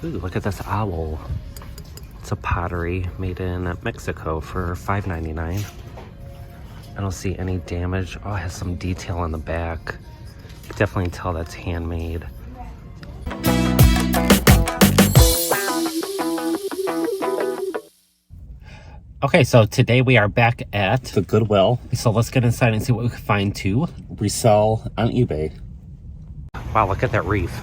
Ooh, look at this owl. It's a pottery made in Mexico for $5.99. I don't see any damage. Oh, it has some detail on the back. You can definitely tell that's handmade. Okay, so today we are back at the Goodwill. So let's get inside and see what we can find to resell on eBay. Wow, look at that reef.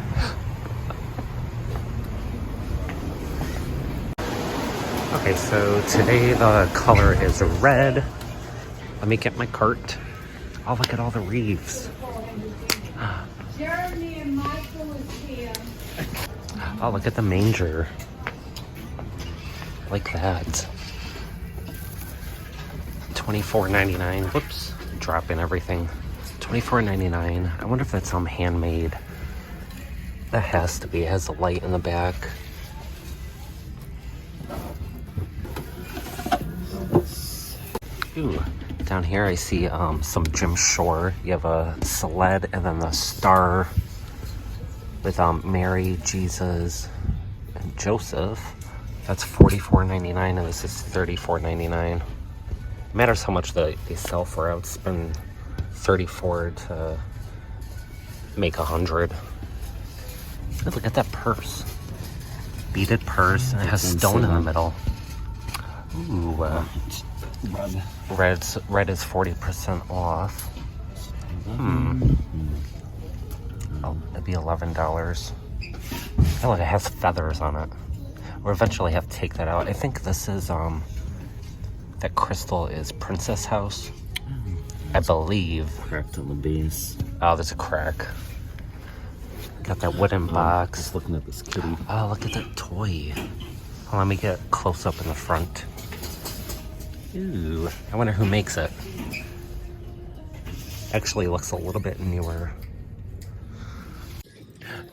Okay, so today the color is red. Let me get my cart. Oh, look at all the reefs. Jeremy and Michael is here. Oh, look at the manger. Like that. $24.99. Whoops, dropping everything. $24.99. I wonder if that's handmade. That has to be. It has a light in the back. Ooh, down here I see some Jim Shore. You have a sled and then the star with Mary, Jesus, and Joseph. That's $44.99 and this is $34.99. Matters how much they sell for. I would spend $34 to make 100. Look at that purse. Beaded purse and it has stone in the middle. Ooh, red is 40% off. Oh, it'd be $11. Oh, look, it has feathers on it. We'll eventually have to take that out. I think this is that crystal is Princess House. I believe. Cracked on the base. Oh, there's a crack. Got that wooden box. Just looking at this kitty. Oh, look at that toy. Oh, let me get close up in the front. Ooh, I wonder who makes it. Actually looks a little bit newer.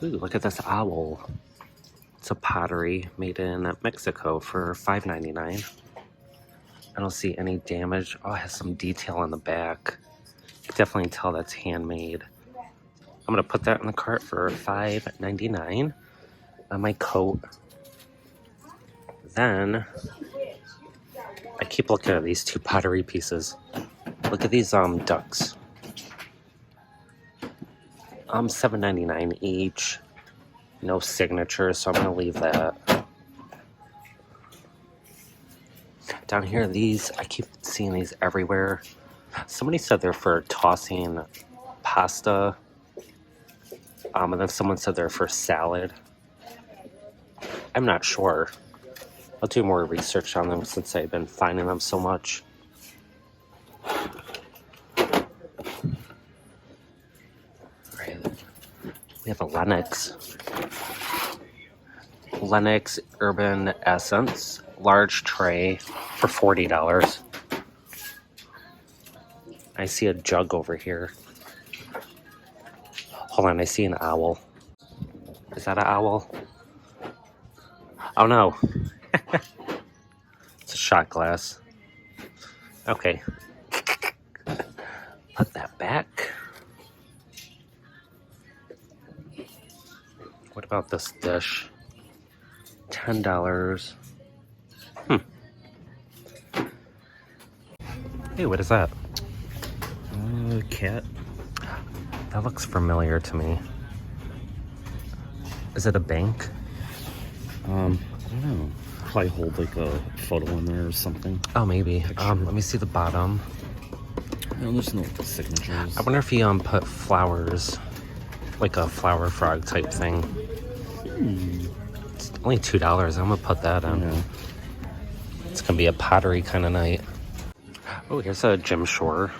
Ooh, look at this owl. It's a pottery made in Mexico for $5.99. I don't see any damage. Oh, it has some detail on the back. You can definitely tell that's handmade. I'm gonna put that in the cart for $5.99 on my coat. Then I keep looking at these two pottery pieces. Look at these ducks. $7.99 each. No signature, so I'm gonna leave that. Down here, these, I keep seeing these everywhere. Somebody said they're for tossing pasta. And then someone said they're for salad. I'm not sure. I'll do more research on them since I've been finding them so much. Alright, we have a Lennox Urban Essence large tray for $40. I see a jug over here. Hold on, I see an owl. Is that an owl? Oh no. It's a shot glass. Okay. Put that back. What about this dish? $10. Hey, what is that? Cat. That looks familiar to me. Is it a bank? I don't know. Probably hold like a photo in there or something. Oh, maybe. Let me see the bottom. No, there's no signatures. I wonder if he put flowers, like a flower frog type thing. It's only $2. I'm gonna put that in. Yeah. It's gonna be a pottery kind of night. Oh, here's a Jim Shore.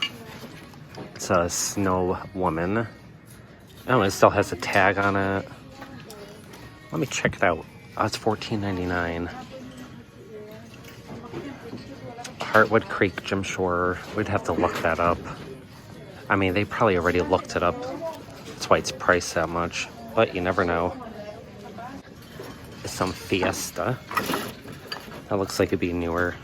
It's a snow woman. Oh, it still has a tag on it. Let me check it out. Oh, it's $14.99. Heartwood Creek Jim Shore. We'd have to look that up. I mean, they probably already looked it up. That's why it's priced that much. But you never know. There's some Fiesta. That looks like it'd be newer.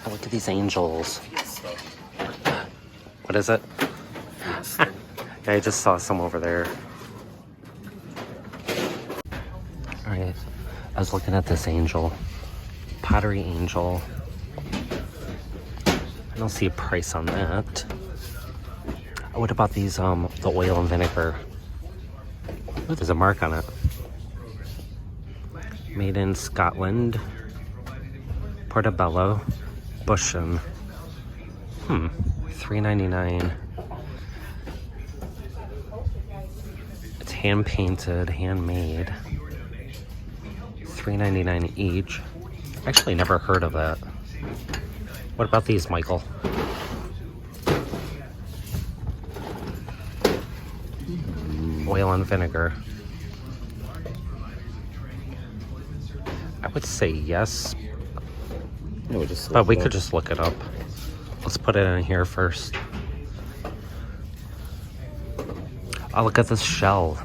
Oh, look at these angels. What is it? I just saw some over there. Alright, I was looking at this angel. Pottery angel. I don't see a price on that. What about these, the oil and vinegar? Oh, there's a mark on it. Made in Scotland. Portobello. Bushen. $3.99. It's hand painted, handmade. $3.99 each. Actually, never heard of that. What about these, Michael? Oil and vinegar. I would say yes, No, just but we could just look it up. Let's put it in here first. Oh, look at this shell.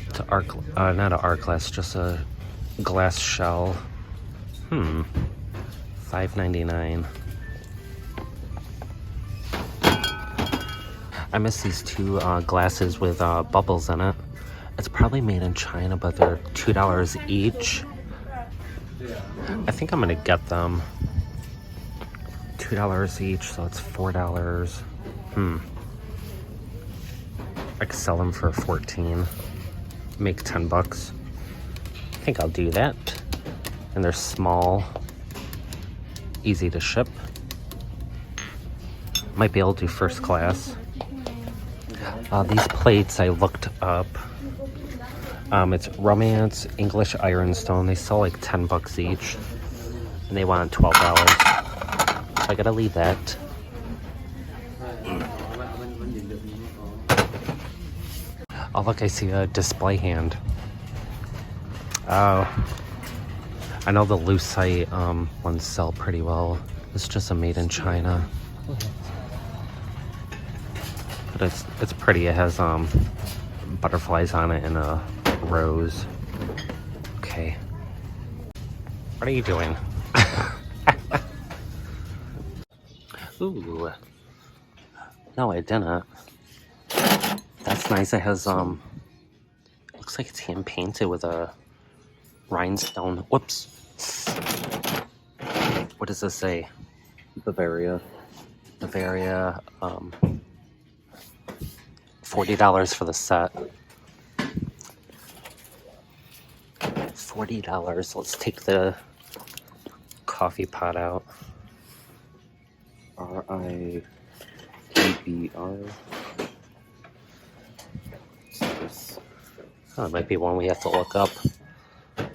It's not an art glass, just a glass shell. $5.99. I miss these two glasses with bubbles in it. It's probably made in China, but they're $2 each. I think I'm gonna get them. $2 each, so it's $4. I could sell them for $14. Make $10. I think I'll do that. And they're small, easy to ship. Might be able to do first class. These plates I looked up. It's Romance English Ironstone. They sell like $10 each, and they want $12. So I gotta leave that. Oh look, I see a display hand. Oh, I know the lucite ones sell pretty well. It's just a made in China. But it's pretty. It has butterflies on it and a rose. Okay. What are you doing? Ooh. No, I didn't. That's nice. It has looks like it's hand painted with a rhinestone. Whoops. What does this say? Bavaria. Bavaria. $40 for the set. $40. Let's take the coffee pot out. RIEBR. Oh, it might be one we have to look up. I'm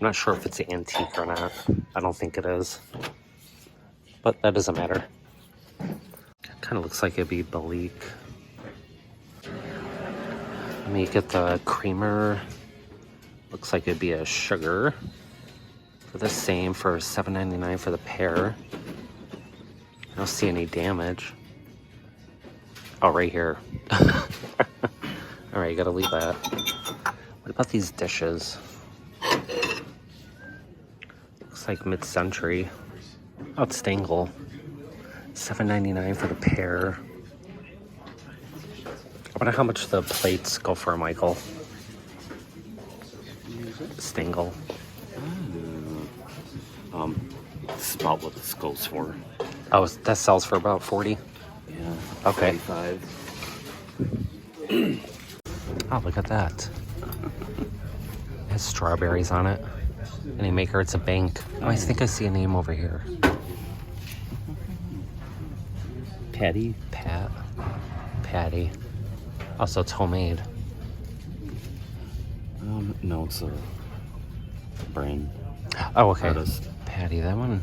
not sure if it's antique or not. I don't think it is. But that doesn't matter. Kind of looks like it'd be Balik. Let me get the creamer. Looks like it'd be a sugar. For the same, for $7.99 for the pair. I don't see any damage. Oh, right here. Alright, you gotta leave that. What about these dishes? Looks like mid-century. Oh, it's Stengel. $7.99 for the pair. I wonder how much the plates go for, Michael. Stengel. This is about what this goes for. Oh, that sells for about 40. Yeah. Okay. 45. Oh, look at that. It has strawberries on it. Any maker, it's a bank. Oh, I think I see a name over here. Patty. Patty. Also, it's homemade. No, it's a brand. Oh, okay. Artist. Patty, that one.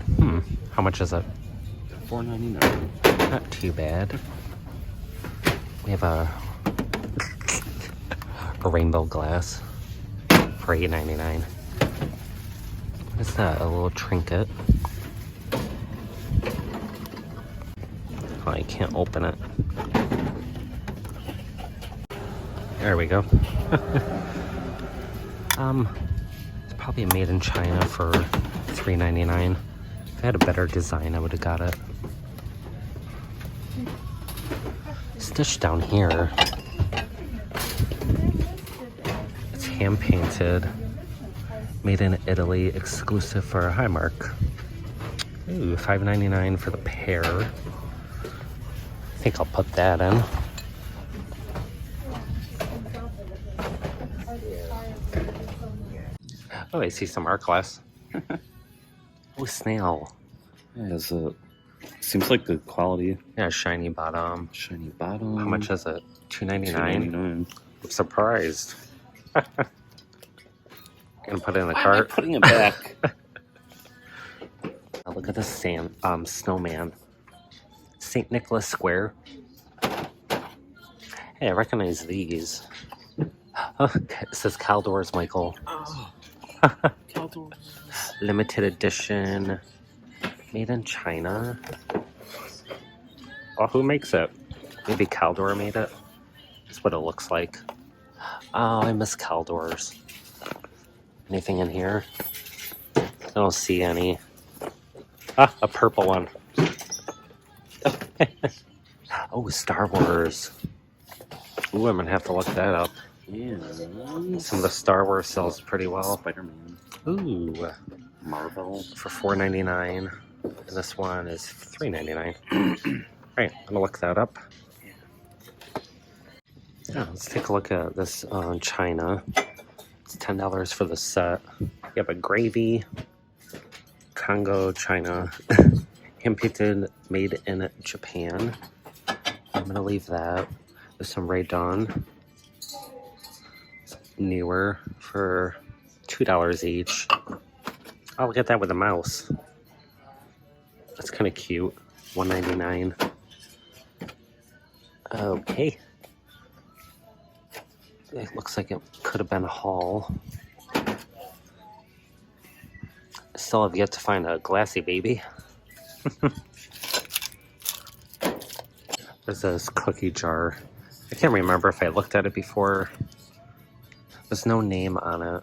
How much is it? $4.99. Not too bad. We have a rainbow glass for $8.99. What is that? A little trinket. Oh, I can't open it. There we go. It's probably made in China for $3.99. If I had a better design, I would have got it. Stitch down here. It's hand painted. Made in Italy, exclusive for Highmark. Ooh, $5.99 for the pair. I think I'll put that in. Oh, I see some art glass. Oh, snail. Yeah, seems like good quality. Yeah, shiny bottom. Shiny bottom. How much is it? $2.99? $2.99. I'm surprised. Gonna put it in the Why am I cart. putting it back? Oh, look at this snowman. St. Nicholas Square. Hey, I recognize these. Oh, it says Caldors, Michael. Oh, Caldors. Limited edition. Made in China. Oh, who makes it? Maybe Caldor made it. That's what it looks like. Oh, I miss Caldors. Anything in here? I don't see any. Ah, a purple one. Oh, Star Wars. Ooh, I'm gonna have to look that up. Yeah. Some of the Star Wars sells pretty well. Spider-Man. Ooh, Marvel. for $4.99. And this one is $3.99. Alright, I'm gonna look that up. Yeah, let's take a look at this China. It's $10 for the set. You have a gravy. Congo, China. Hand painted, made in Japan. I'm gonna leave that. There's some Ray Dawn. Newer for $2 each. Oh, look at that with a mouse. That's kind of cute. $1.99. Okay. It looks like it could have been a haul. I still have yet to find a glassy baby. There's this cookie jar. I can't remember if I looked at it before. There's no name on it.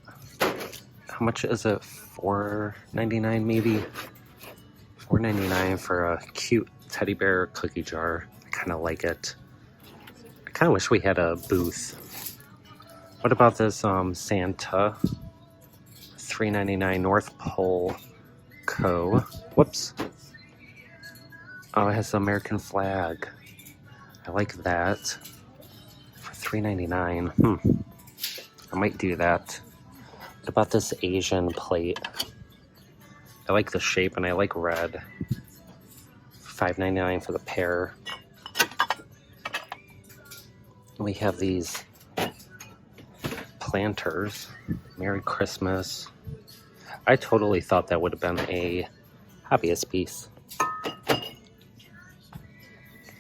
How much is it? $4.99 maybe? $4.99 for a cute teddy bear cookie jar. I kind of like it. I kind of wish we had a booth. What about this Santa? $3.99 North Pole Co. Whoops. Oh, it has the American flag. I like that. For $3.99. I might do that. What about this Asian plate? I like the shape and I like red. $5.99 for the pair. We have these planters. Merry Christmas. I totally thought that would have been a hobbyist piece.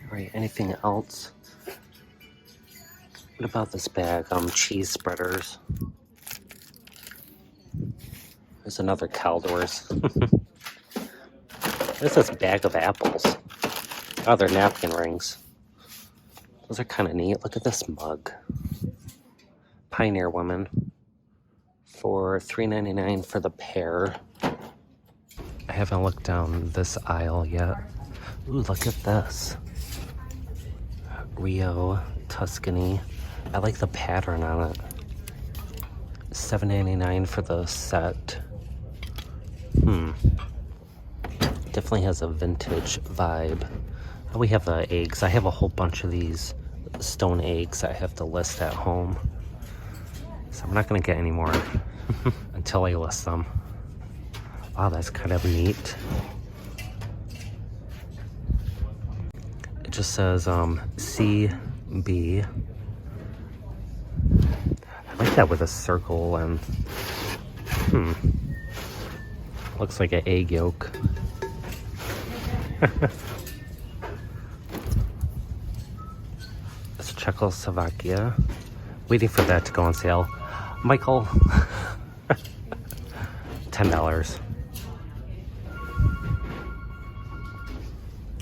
Alright, anything else? What about this bag? Cheese spreaders. There's another Caldors. There's this bag of apples. Oh, they're napkin rings. Those are kind of neat. Look at this mug. Pioneer Woman. For $3.99 for the pair. I haven't looked down this aisle yet. Ooh, look at this. Rio, Tuscany. I like the pattern on it. $7.99 for the set. Definitely has a vintage vibe. Oh, we have the eggs. I have a whole bunch of these stone eggs I have to list at home. So I'm not going to get any more until I list them. Wow, that's kind of neat. It just says CB. I like that with a circle and looks like an egg yolk. It's Czechoslovakia. Waiting for that to go on sale. Michael, $10.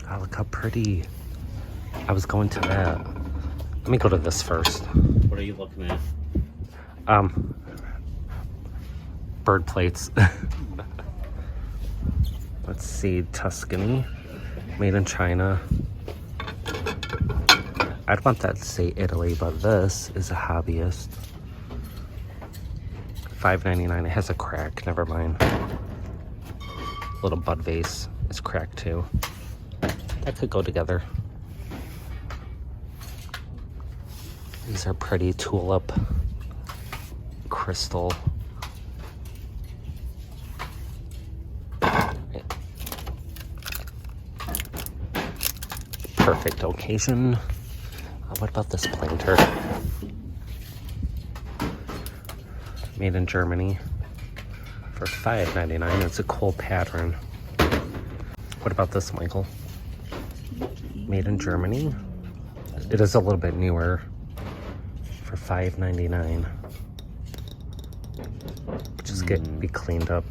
Oh, look how pretty. I was going to that. Let me go to this first. What are you looking at? Bird plates. Let's see, Tuscany, made in China. I'd want that to say Italy, but this is a hobbyist. $5.99. It has a crack. Never mind. Little bud vase is cracked too. That could go together. These are pretty tulip crystal. Perfect occasion. What about this planter? Made in Germany for $5.99. It's a cool pattern. What about this, Michael? Made in Germany. It is a little bit newer for $5.99. Just be cleaned up.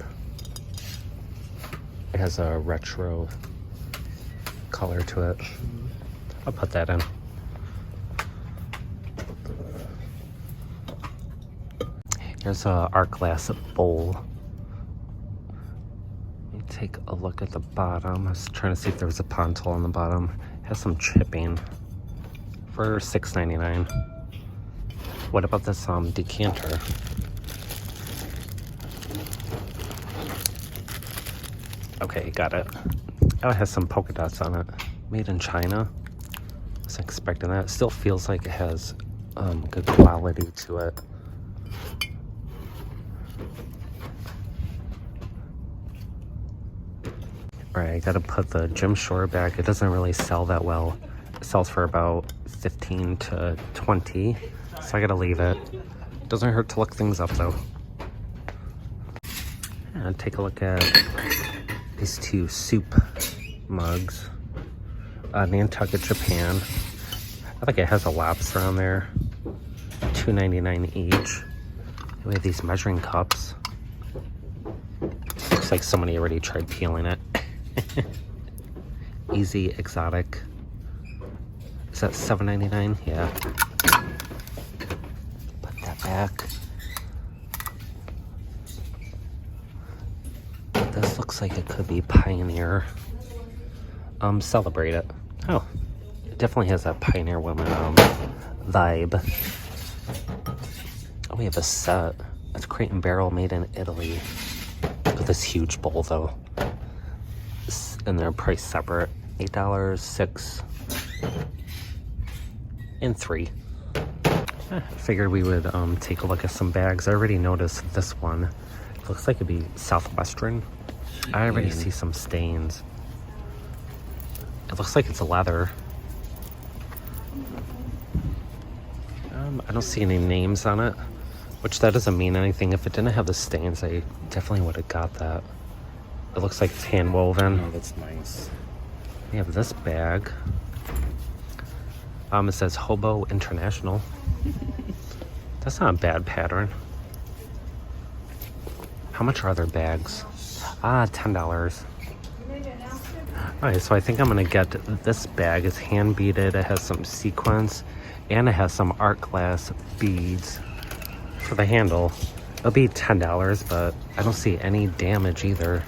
It has a retro color to it. I'll put that in. Here's a art glass bowl. Let me take a look at the bottom. I was trying to see if there was a pontil on the bottom. It has some chipping for $6.99. What about this decanter? Okay, got it. Oh, it has some polka dots on it. Made in China. I was expecting that. It still feels like it has good quality to it. Alright, I gotta put the gym shore back. It doesn't really sell that well. It sells for about 15 to 20, so I gotta leave it. Doesn't hurt to look things up though. And take a look at these two soup mugs. Nantucket, Japan. I think it has a lobster on there. $2.99 each. We have these measuring cups. Looks like somebody already tried peeling it. Easy exotic. Is that $7.99? Yeah. Put that back. This looks like it could be Pioneer. Celebrate it. Oh, it definitely has that Pioneer woman vibe. Oh, we have a set. It's Crate and Barrel made in Italy. Look at this huge bowl though. And they're priced separate. $8, $6, and $3. I figured we would take a look at some bags. I already noticed this one. It looks like it'd be Southwestern. I already see some stains. It looks like it's leather. I don't see any names on it, which that doesn't mean anything. If it didn't have the stains, I definitely would have got that. It looks like it's hand woven. Oh, that's nice. We have this bag. It says Hobo International. That's not a bad pattern. How much are their bags? $10. Alright, so I think I'm gonna get this bag. It's hand beaded. It has some sequins and it has some art glass beads for the handle. It'll be $10, but I don't see any damage either.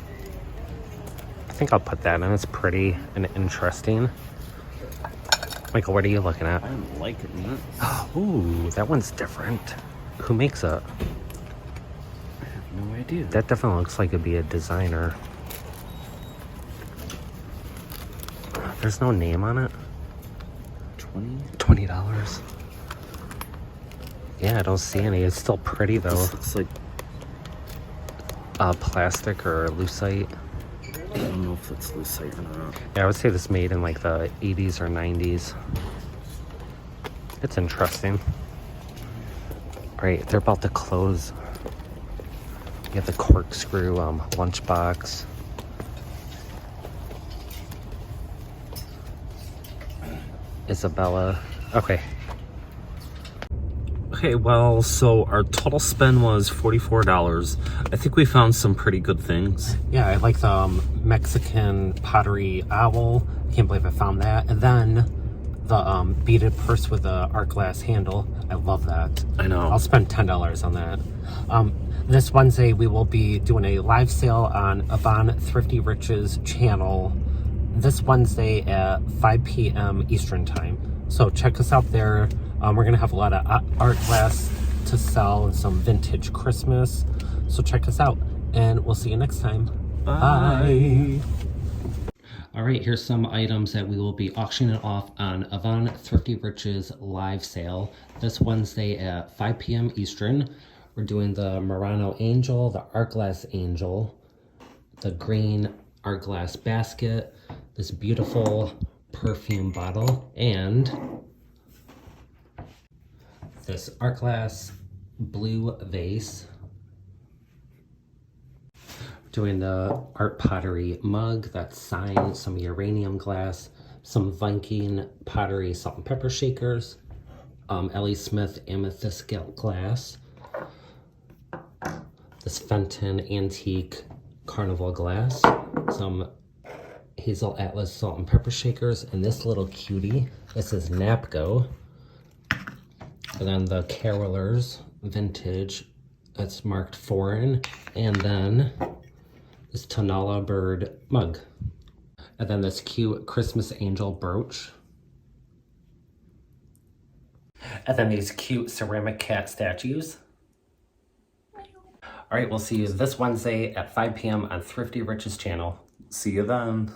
I think I'll put that in. It's pretty and interesting. Michael, what are you looking at? I'm liking it. Ooh, that one's different. Who makes it? I have no idea. That definitely looks like it'd be a designer. There's no name on it. $20. Yeah, I don't see any. It's still pretty though. This looks like plastic or lucite. I don't know if it's lucite or not. Yeah, I would say this made in like the 80s or 90s. It's interesting. Alright, they're about to close. You have the corkscrew lunchbox. Isabella. Okay. Okay, well, so our total spend was $44. I think we found some pretty good things. Yeah, I like the Mexican pottery owl. I can't believe I found that. And then the beaded purse with the art glass handle. I love that. I know. I'll spend $10 on that. This Wednesday, we will be doing a live sale on Yvon Thrifty Rich's channel. this Wednesday at 5 p.m. Eastern time. So check us out there. We're gonna have a lot of art glass to sell and some vintage Christmas. So check us out, and we'll see you next time. Bye. All right, here's some items that we will be auctioning off on Yvon Thrifty Rich's live sale this Wednesday at 5 p.m. Eastern. We're doing the Murano Angel, the Art Glass Angel, the green Art Glass basket, this beautiful perfume bottle, and this Art Glass blue vase. Doing the art pottery mug, that's signed, some uranium glass, some Viking pottery salt and pepper shakers, Ellie Smith amethyst glass, this Fenton antique carnival glass, some Hazel Atlas salt and pepper shakers, and this little cutie, this is Napco, and then the Carolers vintage, that's marked foreign, and then this Tonala bird mug. And then this cute Christmas angel brooch. And then these cute ceramic cat statues. All right, we'll see you this Wednesday at 5 p.m. on Thrifty Rich's channel. See you then.